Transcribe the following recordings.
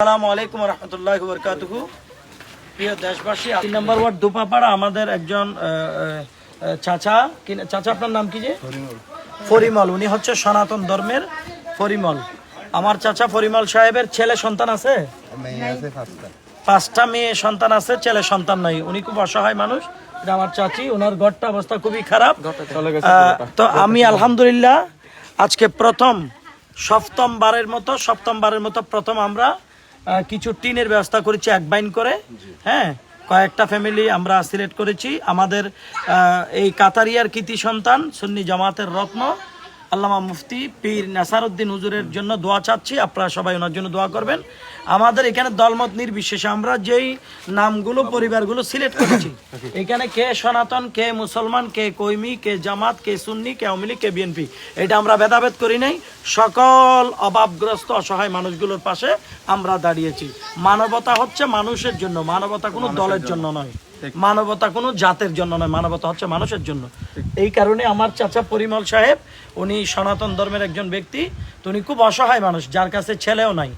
আসসালামু আলাইকুম ওয়া রাহমাতুল্লাহি ওয়া বারাকাতুহু। প্রিয় দেশবাসী, 3 নম্বর ওয়ার্ড দুপাপাড়া আমাদের একজন চাচা, চাচা আপনার নাম কি? যে ফরিমল। উনি হচ্ছে সনাতন ধর্মের ফরিমল। আমার চাচা ফরিমল সাহেবের ছেলে সন্তান আছে? 5টা মেয়ে সন্তান আছে, ছেলে সন্তান নাই। উনি খুব অসহায় মানুষ। এটা আমার চাচি, ওনার ঘরটা অবস্থা খুবই খারাপ। তো আমি আলহামদুলিল্লাহ আজকে সপ্তমবারের মতো প্রথম আমরা কিছু টিনের ব্যবস্থা করেছি, এক বাইন করে। হ্যাঁ, কয়েকটা ফ্যামিলি আমরা সিলেক্ট করেছি। আমাদের এই কাতারিয়ার কৃতি সন্তান সুন্নি জামাতের রত্ন আল্লামা মুফতি পীর নাসারউদ্দিন হুজুরের জন্য দোয়া চাচ্ছি। আপনারা সবাই ওনার জন্য দোয়া করবেন। আমাদের এখানে দলমত নির্বিশেষে আমরা যেই নামগুলো পরিবারগুলো সিলেক্ট করেছি, এখানে কে সনাতন, কে মুসলমান, কে কৌমি, কে জামাত, কে সুন্নি, কে আওয়ামী লীগ, কে বিএনপি, এটা আমরা ভেদাভেদ করি নাই। সকল অভাবগ্রস্ত অসহায় মানুষগুলোর পাশে আমরা দাঁড়িয়েছি। মানবতা হচ্ছে মানুষের জন্য, মানবতা কোনো দলের জন্য নয়, মানবতা কোনো জাতের জন্য নয়, মানবতা হচ্ছে মানুষের জন্য। এই কারণে আমার চাচা পরিমল সাহেব, উনি সনাতন ধর্মের একজন ব্যক্তি। তো উনি খুব অসহায় মানুষ, যার কাছে ছেলেও নাই।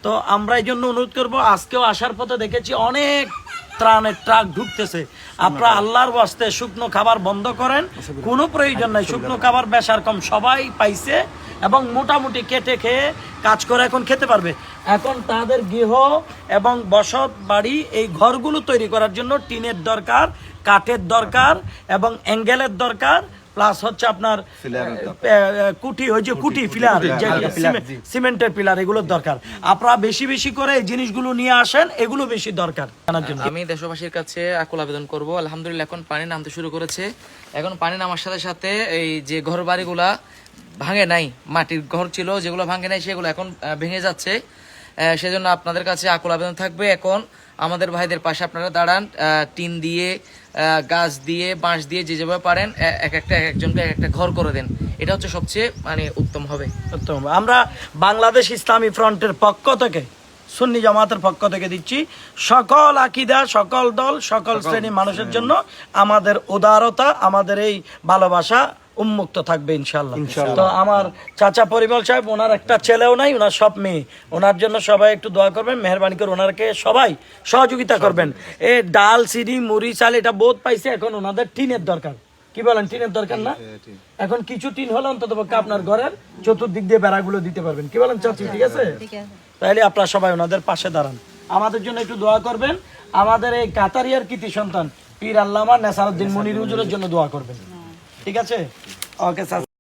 তো আমরা এই জন্য অনুরোধ করবো, আজকেও আসার পথে দেখেছি অনেক ত্রাণের ট্রাক ঢুকতেছে। আপনারা আল্লাহর ওয়াস্তে শুকনো খাবার বন্ধ করেন, কোনো প্রয়োজন নাই। শুকনো খাবার বেশার কম সবাই পাইছে এবং মোটামুটি কেটে খেয়ে কাজ করে এখন খেতে পারবে। এখন তাদের গৃহ এবং বসত বাড়ি এই ঘরগুলো তৈরি করার জন্য টিনের দরকার, কাঠের দরকার এবং অ্যাঙ্গেলের দরকার, প্লাস হচ্ছে আপনার কুটি, ওই যে কুটি পিলার, সিমেন্টের পিলার, এগুলোর দরকার। আপনারা বেশি বেশি করে এই জিনিসগুলো নিয়ে আসেন, এগুলো বেশি দরকার জানার জন্য। আমি দেশবাসীর কাছে আকুল আবেদন করব। আলহামদুলিল্লাহ এখন পানি নামতে শুরু করেছে। এখন পানি নামার সাথে সাথে এই যে ঘর বাড়িগুলা ভাঙে নাই, মাটির ঘর ছিল যেগুলো ভাঙে নাই, সেগুলো এখন ভেঙে যাচ্ছে। সেজন্য আপনাদের কাছে আকুল আবেদন থাকবে, এখন আমাদের ভাইদের পাশে আপনারা দাঁড়ান। টিন দিয়ে, গাছ দিয়ে, বাঁশ দিয়ে, যে যেভাবে পারেন একজনকে এক একটা ঘর করে দেন। এটা হচ্ছে সবচেয়ে উত্তম হবে। আমরা বাংলাদেশ ইসলামী ফ্রন্টের পক্ষ থেকে, সুন্নি জামাতের পক্ষ থেকে দিচ্ছি সকল আকীদা, সকল দল, সকল শ্রেণীর মানুষের জন্য আমাদের উদারতা, আমাদের এই ভালোবাসা উন্মুক্ত থাকবে ইনশাল্লাহ। তো আমার চাচা পরিমল সাহেব, ওনার একটা ছেলেও নাই, ওনার সব মেয়ে। ওনার জন্য সবাই একটু দোয়া করবেন, মেহরবানি করে ওনারকে সবাই সহযোগিতা করবেন। এই ডাল, চিনি, মুড়ি, চাল এটা বোধ পাইছে, এখন ওনাদের টিনের দরকার। কি বলেন, টিনের দরকার না? এখন কিছু টিন হলে অন্তত পক্ষে আপনার ঘরের চতুর্দিক দিয়ে বেড়াগুলো দিতে পারবেন। কি বলেন চাচি? ঠিক আছে, তাইলে আপনারা সবাই ওনাদের পাশে দাঁড়ান, আমাদের জন্য একটু দোয়া করবেন। আমাদের এই কাতারিয়ার কৃতি সন্তান পীর আল্লামা নাসারউদ্দিন মুনির হুজুরের জন্য দোয়া করবেন। ঠিক আছে, ওকে স্যার।